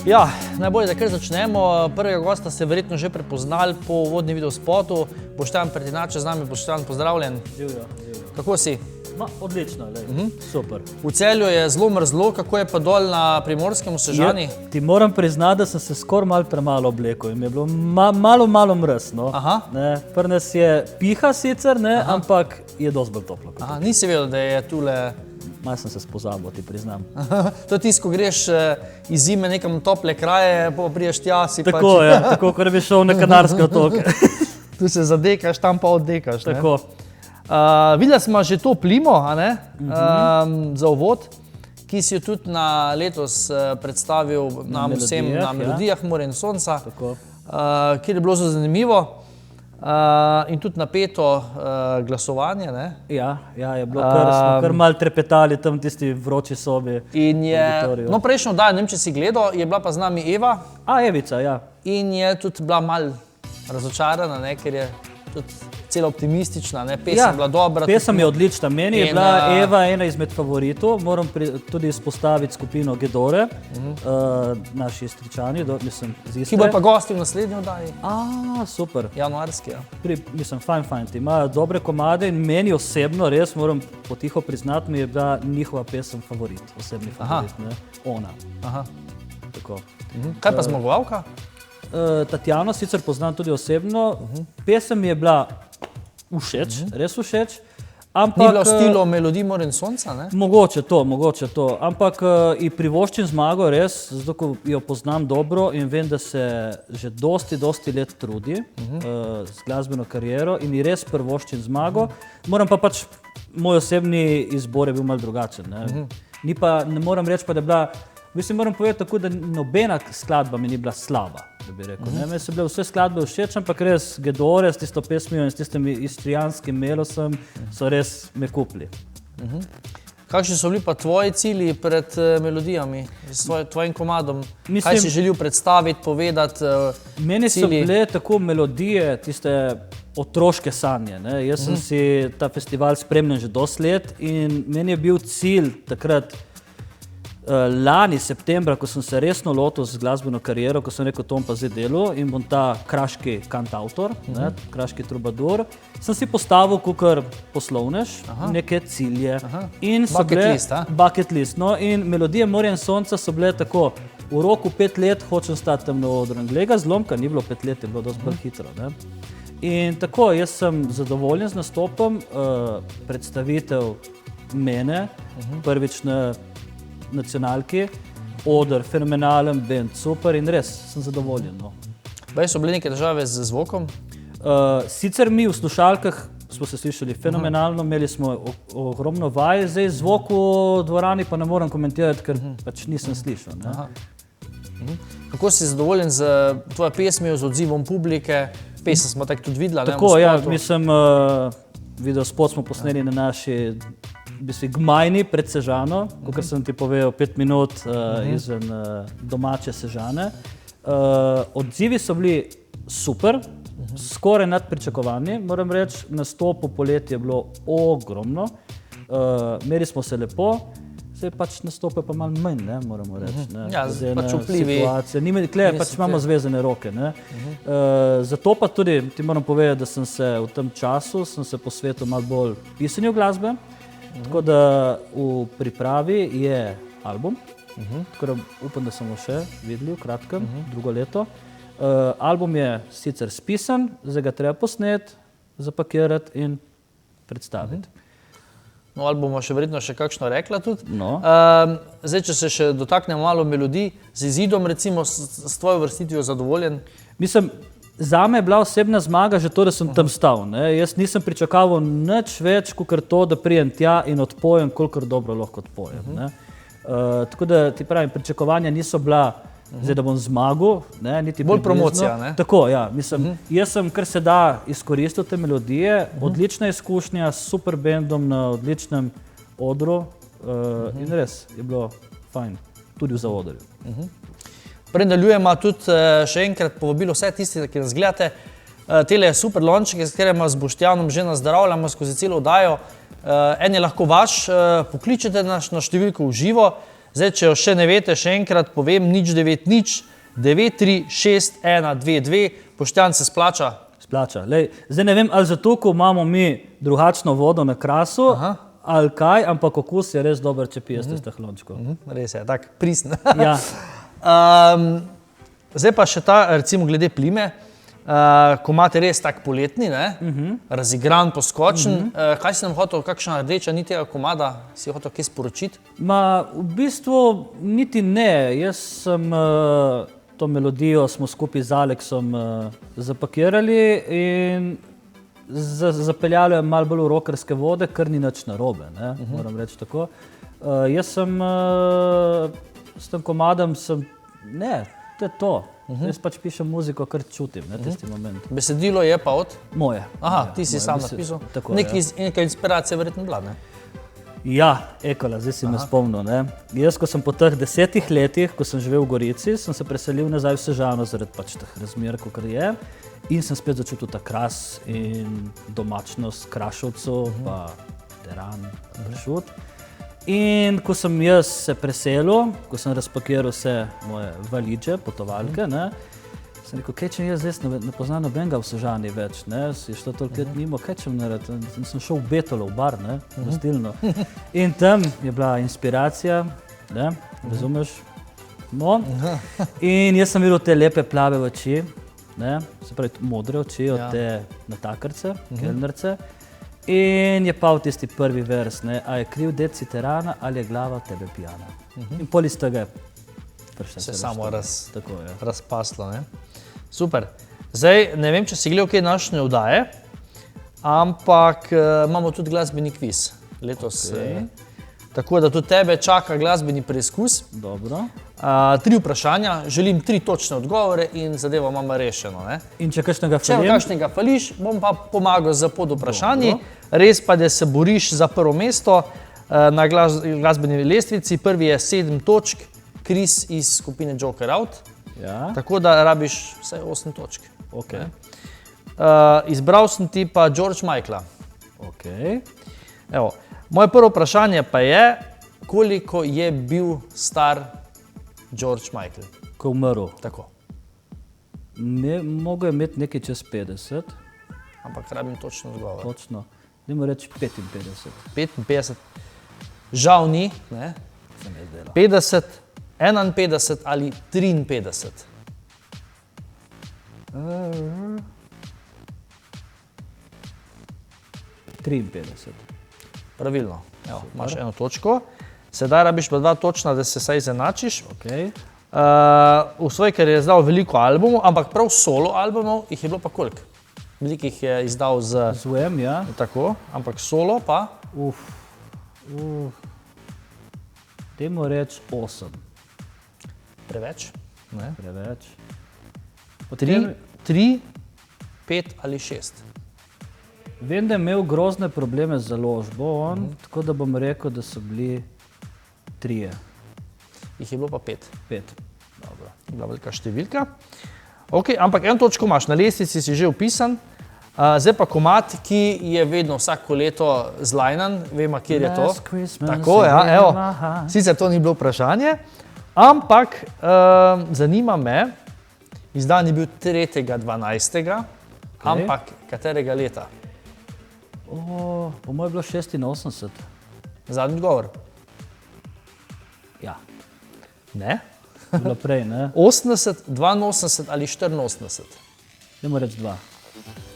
Ja, najbolje, da kar začnemo. Prvega gosta ste verjetno že prepoznali po uvodni videospotu. Boštjan Pretinač z nami. Boštjan, pozdravljen. Živjo. Kako si? Odlično, super. V Celju je zelo mrzlo, kako je pa dol na Primorskem v Sežani? Ti moram priznati, da sem se skoraj malo premalo oblekel in mi je bilo malo mraz. No. Pri nas je piha sicer, ampak je dosti bolj toplo. Nisi vedel, da je tule... Malo sem se spozabil, ti priznam. To je tisto, ko greš iz zime nekam tople kraje, pa priješ tja si pač... Tako, ja, tako, ko bi šel na Kanarske otoke. Tu se zadekaš, tam pa oddekaš. Tako. Videla smo že to plimo, za uvod, ki si jo tudi letos predstavil nam vsem na Melodijah More in Sonca, kjer je bilo zelo zanimivo. In tudi napeto glasovanje, ne? Ja, je bilo, smo kar malo trepetali tam tisti vroči sobi. In je, no prejšnjo oddajo, ne vem, če si gledal, je bila pa z nami Eva. Evica, ja. In je tudi bila malo razočarana, ne, ker je tudi celo optimistična, ne, pesem bila dobra. Pesem je odlična, meni je bila Eva ena izmed favoritov, moram tudi izpostaviti skupino Gedore, naši Istričani, mislim, z Istre. Ki bo pa gosti v naslednji oddaji. Super. Januarski, ja. Mislim, fajn, ti imajo dobre komade in meni osebno, res moram potiho priznati, mi je bila njihova pesem favorit, osebni favorit, ne, ona. Tako. Kaj pa zmagovalka? Tatjano sicer poznam tudi osebno, pesem mi je bila všeč, res všeč. Ni bila v stilu Melodij More in Sonca, ne? Mogoče to, ampak ji privoščim zmago res, zato ko jo poznam dobro in vem, da se že dosti let trudi z glasbeno kariero in ji res privoščim zmago. Moram pa pač, moj osebni izbor je bil malo drugačen, ne? Ne moram reči pa, da je bila, mislim, moram povedati tako, da nobena skladba mi ni bila slaba, da bi rekel. Meni so bile vse skladbe všeč, ampak res Gedore s tisto pesmijo in s tistim istrijanskim melosom so res me kupili. Kakšni so bili pa tvoji cilji pred melodijami, s tvojim komadom? Kaj si želel predstaviti, povedati, cilji? Meni so bile tako melodije, tiste otroške sanje. Jaz sem si ta festival spremljal že dosti let in meni je bil cilj takrat lani septembra, ko sem se resno lotil z glasbeno kariero, ko sem rekel, to bom pa zdaj delal in bom ta kraški kantautor, kraški trubadur, sem si postavil kakor poslovnež, neke cilje. Bucket list. No, in Melodije More in Sonca so bile tako, v roku 5 let hočem stati tam na odru. Glej ga zlomka, ni bilo 5 let, je bilo dosti bolj hitro. In tako, jaz sem zadovoljen z nastopom, predstavitev mene, prvič na nacionalki, oder, fenomenalen band, super in res sem zadovoljen. Baj so bile neke težave z zvokom? Sicer mi v slušalkah smo se slišali fenomenalno, imeli smo ogromno vaj, zdaj zvok v dvorani pa ne moram komentirati, ker pač nisem slišal. Kako si zadovoljen z tvojo pesmijo, z odzivom publike? Pesem smo tako tudi videla. Tako, ja, mislim, videospot smo posneli na naši Gmajni pred Sežano, kakor sem ti povedal, 5 minut izven domače Sežane. Odzivi so bili super, skoraj nad pričakovanji, moram reči, nastop po poleti je bilo ogromno, meri smo se lepo, zdaj pač nastope pa malo manj, moramo reči. Ja, pač vplivi. Pač imamo zvezane roke. Zato pa tudi, ti moram povedati, da sem se v tem času posvetil malo bolj pisanju glasbe. Tako da v pripravi je album, tako da upam, da smo še videli v kratkem, drugo leto. Album je sicer spisan, zdaj ga treba posneti, zapakirati in predstaviti. No, album bomo še verjetno še kakšno rekla tudi. Zdaj, če se še dotaknemo malo melodij, z izidom recimo s tvojo vrstitvijo zadovoljen? Mislim, zame je bila osebna zmaga že to, da sem tam stal. Jaz nisem pričakoval nič več, kakor to, da prijem tja in odpojem, kolikor dobro lahko odpojem. Tako da ti pravim, pričakovanja niso bila, zdaj da bom zmagal, niti bolj promocija, ne? Tako, ja. Mislim, jaz sem, kar se da, izkoristil te melodije, odlična izkušnja s super bandom na odličnem odru in res je bilo fajn, tudi v zaodrju. Predaljujemo tudi še enkrat povabilo vse tisti, ki nas gledate. Tele super lončke, s katerima z Boštjanom že nazdravljamo skozi celo oddajo. En je lahko vaš, pokličete nas na številko v živo Zdaj, če jo še ne veste, še enkrat povem, 090-936122, Boštjan se splača. Splača. Lej, zdaj ne vem, ali zato, ko imamo mi drugačno vodo na krasu, ali kaj, ampak okus je res dober, če pijete steklončko. Res je, tak pristen. Ja. Zdaj pa še ta, recimo, glede plime, ko imate res tak poletni, razigran, poskočen, kaj si nam hotel, kakšna rdeča ni tega komada, si hotel kaj sporočiti? V bistvu niti ne. Jaz sem to melodijo smo skupaj z Aleksom zapakirali in zapeljali jo malo bolj v rockerske vode, kar ni nič narobe, moram reči tako. Jaz sem s tem komadom, to je to. Jaz pač pišem muziko, kar čutim, tisti moment. Besedilo je pa od? Moje. Aha, ti si sam napisal? Neka inspiracija verjetno bila, ne? Ja, Ekola, zdaj si me spomnil, ne. Jaz, ko sem po teh 10 letih, ko sem živel v Gorici, sem se preselil nazaj v Sežano zaradi pač teh razmer, kakor je, in sem spet začutil ta kras in domačnost Krašovcev, pa teran, pršut. In ko sem jaz se preselil, ko sem razpakiral vse moje valiče, potovalke, sem rekel, kaj če jaz zdaj ne poznam nobenega v Sežani več, si šlo toliko let mimo, kaj če narediti? Sem šel v Betolo, v bar, gostilno. In tam je bila inspiracija, razumeš? No. In jaz sem videl te lepe plave oči, se pravi modre oči od te natakarce, kelnerce. In je pa v tisti prvi vers, a je kriv deci terana ali je glava tebe pijana. In pol iz tega se samo razpaslo, ne? Super. Zdaj, ne vem, če si gledal kaj naše oddaje, ampak imamo tudi glasbeni kviz letos. Tako da tudi tebe čaka glasbeni preizkus. Dobro. 3 vprašanja, želim 3 točne odgovore in zadevo imamo rešeno, ne? In če kakšnega falim? Če kakšnega fališ, bom pa pomagal za pod vprašanji. Res pa, da se boriš za prvo mesto na glasbeni lestvici. Prvi je 7 točk, Chris iz skupine Joker Out. Tako da rabiš vsaj 8 točk. Izbral sem ti pa George Michaela. Evo, moje prvo vprašanje pa je, koliko je bil star George Michael? Ko je umrl? Tako. Mogel je imeti nekaj čez 50. Ampak rabim točno odgovor. Točno. Dajmo reči 55. 55. Žal ni, ne? 50, 51 ali 53. Pravilno. Evo, imaš eno točko. Sedaj rabiš pa 2 točna, da se saj izenačiš. V svoj karieri je izdal veliko albumov, ampak prav solo albumov jih je bilo pa koliko? Veliko jih je izdal z UM, ja. Tako, ampak solo pa? Dajmo reči 8. Preveč? Ne. Preveč. 3, 5 ali 6? Vem, da je imel grozne probleme z založbo, tako da bom rekel, da so bili 3. Jih je bilo pa 5. 5. Dobro. Bila velika številka. Ok, ampak 1 točko imaš, na lestvici si že vpisan. Zdaj pa komad, ki je vedno vsako leto zlajnan, vemo, kjer je to. Tako, ja, evo. Sicer to ni bilo vprašanje, ampak zanima me, izdan je bil 3.12., ampak katerega leta? Po mojem je bilo 86. Zadnji odgovor? Ja. Ne? Bilo prej, ne? 80, 82 ali 84? Dajmo reči 2.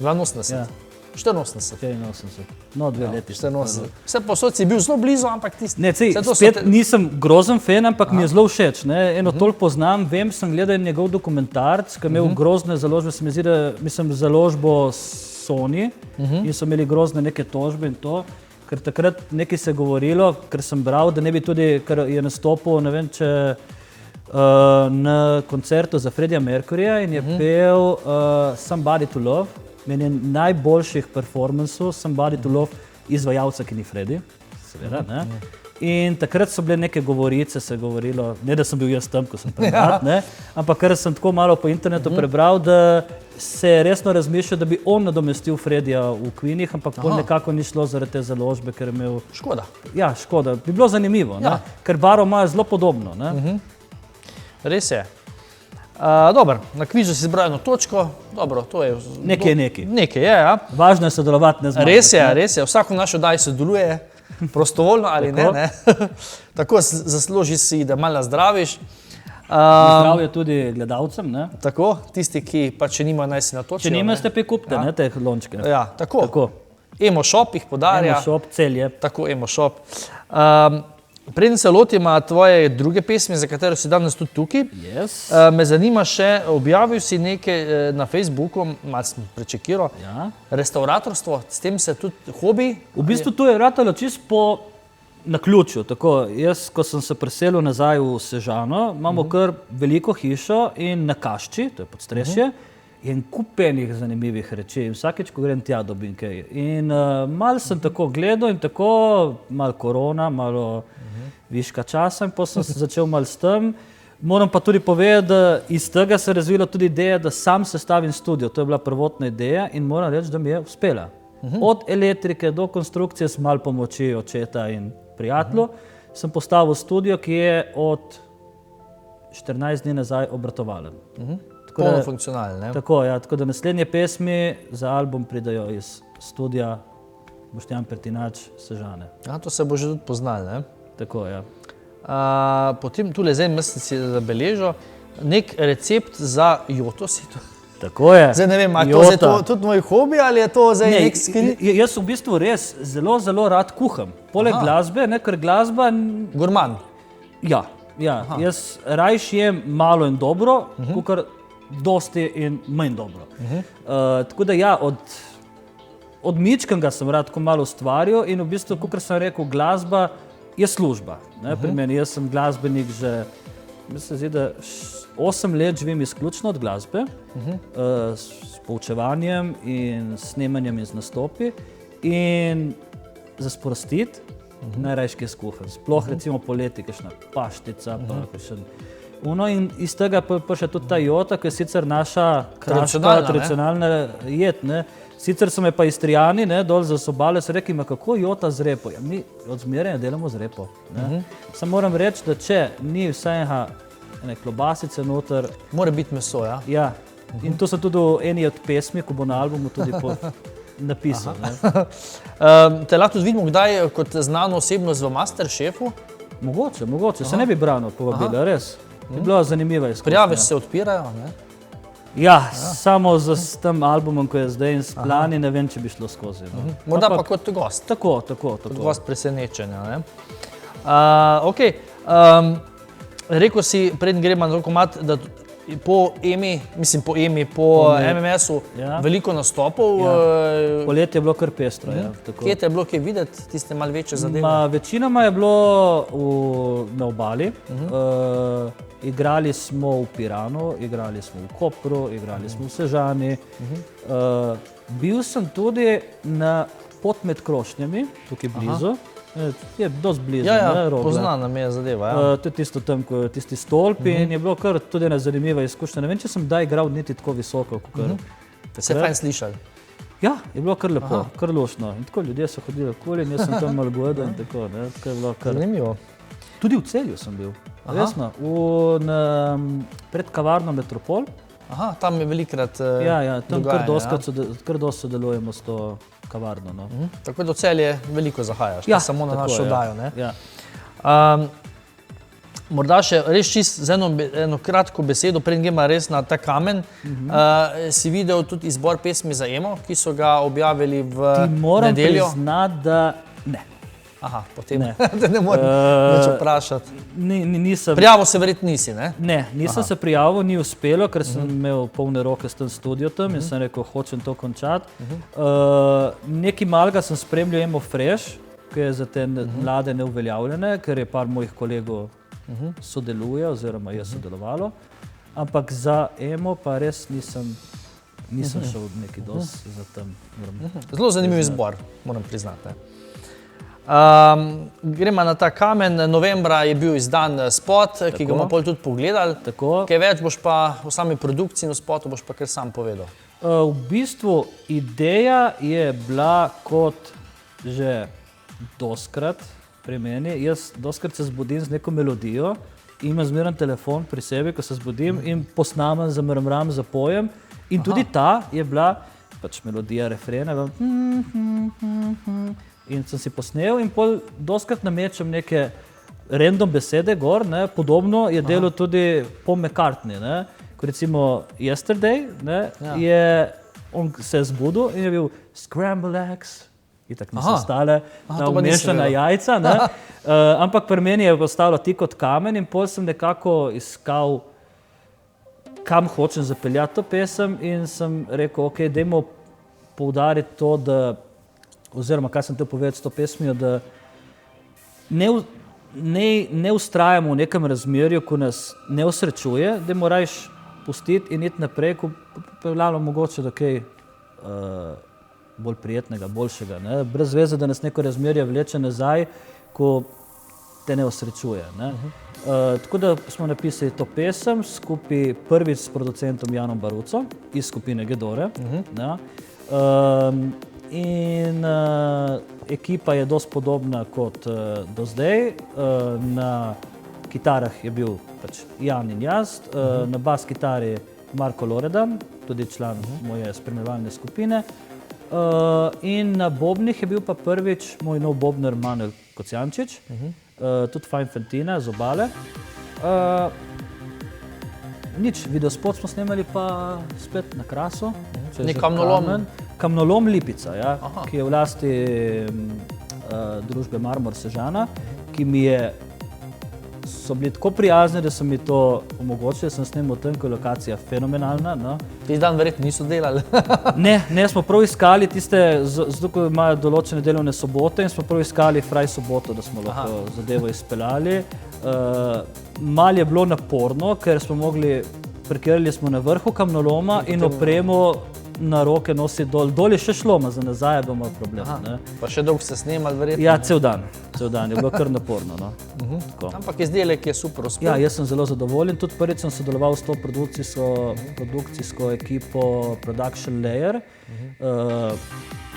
82? 84. No, 2 leti. Vse posod si bil zelo blizu, ampak tisti... Ne, spet nisem grozen fan, ampak mi je zelo všeč. Eno toliko poznam, vem, sem gledal njegov dokumentarc, ki je imel grozne založbe, se mi zdi, da mislim založbo Sony in so imeli grozne neke tožbe in to, ker takrat nekaj se govorilo, ker sem bral, da ne bi tudi, ker je nastopil, ne vem, če na koncertu za Freddija Mercuryja in je pel Somebody to Love, meni je najboljših performansov Somebody to Love izvajalca, ki ni Freddy, seveda, ne. In takrat so bile neke govorice, se je govorilo, ne da sem bil jaz tam, ko sem prebral, ne, ampak ker sem tako malo po internetu prebral, da se je resno razmišljal, da bi on nadomestil Fredija v Queenih, ampak pol nekako ni šlo zaradi te založbe, ker je imel... Škoda. Ja, škoda. Bi bilo zanimivo, ne? Ker barov imajo zelo podobno. Ne? Res je. Dobro, na kvizu si zbral eno točko. Dobro, to je... Nekaj. Nekaj je, ja. Važno je sodelovati, ne zmagati. Res je. Vsako našo daj sodeluje, prostovoljno ali ne. Tako zasluži si, da malo zdraviš. Zdravje tudi gledalcem, ne? Tako, tisti, ki pa če nimajo, naj si natočijo. Če nimajo, ste pa kupite, ne, teh lončke. Ja, tako. Emo Shop jih podarja. Emo Shop, Celje. Tako, Emo Shop. Preden se lotima tvoje druge pesmi, za katero si danes tudi tukaj, me zanima še, objavil si nekaj na Facebooku, malo sem prečekiral, restauratorstvo, s tem se tudi hobi. V bistvu to je ratalo čisto po naključju. Tako, jaz, ko sem se preselil nazaj v Sežano, imamo kar veliko hišo in na Kašči, to je Podstrešje, in kupenih zanimivih reči. In vsakeč, ko grem tja, dobim kaj. In malo sem tako gledal in tako, malo korona, malo viška časa in potem sem začel malo s tem. Moram pa tudi povedati, da iz tega se je razvila tudi ideja, da sam sestavim studio. To je bila prvotna ideja in moram reči, da mi je uspela. Od elektrike do konstrukcije s malo pomoči očeta in prijatelju sem postavil studio, ki je od 14 dni nazaj obratovalen. Polno funkcionalen, ne? Tako, ja. Tako da naslednje pesmi za album pridajo iz studia Boštjan Pertinač, Sežane. To se bo že tudi poznali, ne? Tako, ja. Potem tule zdaj mislim si zabeležil nek recept za joto si to. Tako je. Zdaj ne vem, ali je to tudi moj hobi ali je to zdaj nek skrit? Jaz v bistvu res zelo rad kuham. Poleg glasbe, ne, ker glasba... Gurman. Ja. Jaz rajš jem malo in dobro, kakor dosti in manj dobro. Tako da ja, od mičkanga sem rad ko malo ustvaril in v bistvu, kakor sem rekel, glasba je služba. Pri meni, jaz sem glasbenik že, mislim se zdi, da 8 let živim izključno od glasbe, s poučevanjem in snemanjem in z nastopi in za sprostiti najrajši kaj skuham. Sploh recimo poleti, kakšna paštica, pa kakšen in iz tega pa še tudi ta jota, ki je sicer naša kraška tradicionalna jed, ne. Sicer so me pa Istrijani, ne, dol za Sobale, so rekli, kako jota z repo? Ja, mi od zmeraj delamo z repo. Sam moram reči, da če ni vsaj ene klobasice noter... Mora biti meso, ja? Ja. In to so tudi eni od pesmi, ko bo na albumu tudi napisal. Te lahko tudi vidimo, kdaj kot znano osebnost v Masterchefu? Mogoče. Se ne bi Brano povabila, res. Je bila zanimiva izkušnja. Prijave se odpirajo, ne? Ja, samo z tem albumom, ko je zdaj in s plani, ne vem, če bi šlo skozi. Morda pa kot gost. Tako. Kot gost presenečenja, ne? Okej. Rekel si, preden gremo na rokomat, da po MMS-u veliko nastopov. Poletje je bilo kar pestro. Kje te je bilo kaj videti, tiste malo večje zadeve? Večinoma je bilo na obali. Igrali smo v Piranu, igrali smo v Kopru, igrali smo v Sežani. Bil sem tudi na Pot med krošnjami, tukaj blizu. Je dosti blizu. Poznana mi je zadeva. To je tisto tam, ko je tisti stolp in je bilo kar tudi ena zanimiva izkušnja. Ne vem, če sem kdaj igral niti tako visoko. Se fajn slišali? Ja, je bilo kar lepo, kar luštno. In tako ljudje so hodili okoli in jaz sem tam malo gledal in tako. Zanimivo. Tudi v Celju sem bil. Resno, pred kavarno Metropol. Tam je velikrat tam kar dosti sodelujemo s to kavarno. Tako da v Celje veliko zahajaš, samo na našo oddajo. Morda še res čist z eno kratko besedo, preden gremo res na ta kamen, si videl tudi izbor pesmi za Emo, ki so ga objavili v nedeljo? Ti moram priznati, da ne. Potem ne morem več vprašati. Prijavil se verjetno nisi, ne? Ne, nisem se prijavil, ni uspelo, ker sem imel polne roke s tem studiotom in sem rekel, hočem to končati. Nekaj malega sem spremljal Emo Fresh, ki je za te mlade neuveljavljene, ker je par mojih kolegov sodeluje oziroma je sodelovalo, ampak za Emo pa res nisem šel nekaj dosti za tem. Zelo zanimiv izbor, moram priznati. Gremo na ta kamen. Novembra je bil izdan spot, ki ga bomo pol tudi pogledali. Kaj več boš pa v sami produkciji in v spotu boš pa kar sam povedal. V bistvu ideja je bila kot že doskrat pri meni. Jaz doskrat se zbudim z neko melodijo, imam zmeren telefon pri sebi, ko se zbudim in posnamem, zamrmram, zapojem. In tudi ta je bila pač melodija refrena. In sem si posnel in pol doskrat namečem neke random besede gor, ne. Podobno je delal tudi Paul McCartney, ne. Ko recimo Yesterday, ne, on se je zbudil in je bil Scramble eggs, itak niso stale na umešana jajca, ne. Ampak pri meni je postalo ti kot kamen in pol sem nekako iskal, kam hočem zapeljati to pesem in sem rekel, ok, dajmo poudariti to, da oziroma kaj sem te povedal s to pesmijo, da ne ustrajamo v nekem razmerju, ko nas ne osrečuje, da moraš pustiti in iti naprej, ko pripravljamo mogoče do kaj bolj prijetnega, boljšega. Ne? Brez veze, da nas neko razmerje vleče nazaj, ko te ne osrečuje. Ne? Tako da smo napisali to pesem skupaj prvič s producentom Janom Baruco iz skupine Gedore. In ekipa je dosti podobna kot do zdaj. Na kitarah je bil pač Jan in jaz, na bas kitari Marko Loredan, tudi član moje spremljevalne skupine. In na bobnih je bil pa prvič moj nov bobnar Manuel Kocijančič, tudi fajn fantina z Obale. Nič, videospot smo snemali pa spet na Krasu. Nek kamnolom. Kamnolom Lipica, ja, ki je v lasti družbe Marmor Sežana, ki mi so bili tako prijazni, da so mi to omogočili, da sem snemal tam, ko je lokacija fenomenalna. No. Tisti dan verjetno niso delali. Ne, smo prav iskali tiste, zato ko imajo določene delovne sobote in smo prav iskali fraj soboto, da smo lahko zadevo izpeljali. Mal je bilo naporno, ker smo parkirali smo na vrhu kamnoloma in opremo na roke nosi dol. Dol je še šlo, za nazaj je bil moj problem. Pa še dolgo se snemali verjetno? Ja, cel dan je bilo kar naporno. No. Ampak izdelek je super uspel. Ja, jaz sem zelo zadovoljen. Tudi prvič sem sodeloval s to produkcijsko ekipo Production Layer.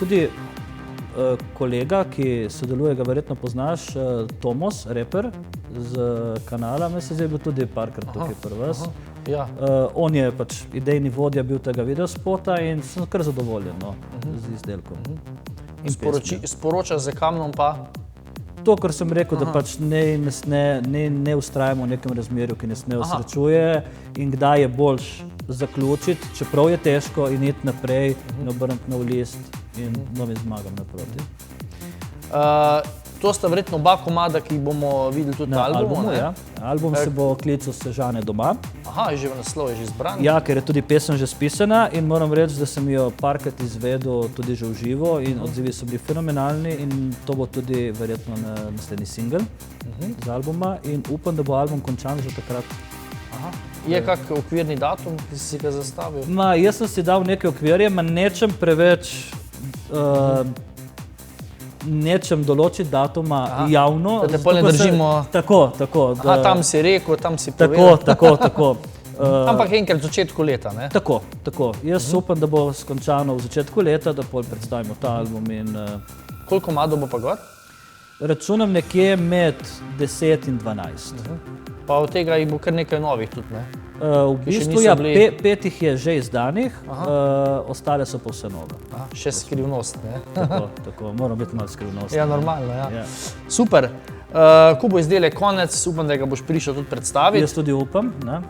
Tudi kolega, ki sodeluje, ga verjetno poznaš, Tomos, reper z kanala, mislim, da je bil tudi parkrat tukaj pri vas. On je pač idejni vodja bil tega videospota in sem kar zadovoljen z izdelkom. Sporoča z kamnom pa? To, kar sem rekel, da pač ne ustrajamo v nekem razmerju, ki nas ne osrečuje in kdaj je boljš zaključiti, čeprav je težko in iti naprej in obrniti nov list in novim zmagam naproti. To sta verjetno oba komada, ki jih bomo videli tudi na albumu. Ja. Album se bo klical Sežane doma. Je že v naslov, je že izbran. Ja, ker je tudi pesem že spisana in moram reči, da sem jo parkrat izvedel tudi že v živo in odzivi so bili fenomenalni in to bo tudi verjetno naslednji singel z albuma in upam, da bo album končan že takrat. Je kak okvirni datum, ki si ga zastavil? Jaz sem si dal neke okvirje, nečem preveč nečem določiti datuma javno. Da te pol ne držimo. Tako. Tam si rekel, tam si povedal. Tako. Ampak enkrat v začetku leta, ne? Tako. Jaz upam, da bo skončano v začetku leta, da pol predstavimo ta album in... Koliko komadov bo pa gor? Računam nekje med 10 in 12. Pa od tega jih bo kar nekaj novih tudi, ne? V bistvu, ja, 5 jih je že izdanih, ostale so pa vse nove. Še skrivnost, ne? Tako, moram biti malo skrivnost. Ja, normalno, ja. Super. Ko bo izdelek konec, upam, da ga boš prišel tudi predstaviti. Jaz tudi upam, ne?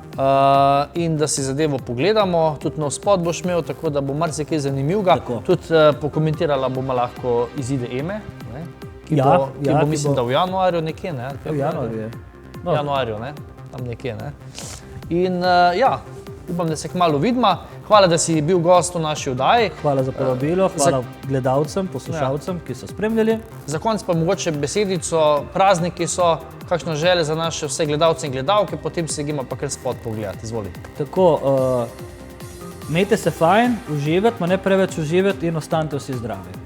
In da si zadevo pogledamo, tudi nov spot boš imel, tako da bo marsikaj zanimivega. Tudi pokomentirala bomo lahko izide EME, ki bo, mislim, da v januarju nekje, ne? V januarju je. V januarju, ne? Tam nekje, ne? In upam, da se kmalu vidimo. Hvala, da si bil gost v naši oddaji. Hvala za povabilo, hvala gledalcem, poslušalcem, ki so spremljali. Za konec pa mogoče besedico, prazniki so, kakšno želje za naše vse gledalce in gledalke, potem se gremo pa kar spot pogledati. Izvoli. Tako, imejte se fajn, uživati, ne preveč uživati in ostanite vsi zdravi.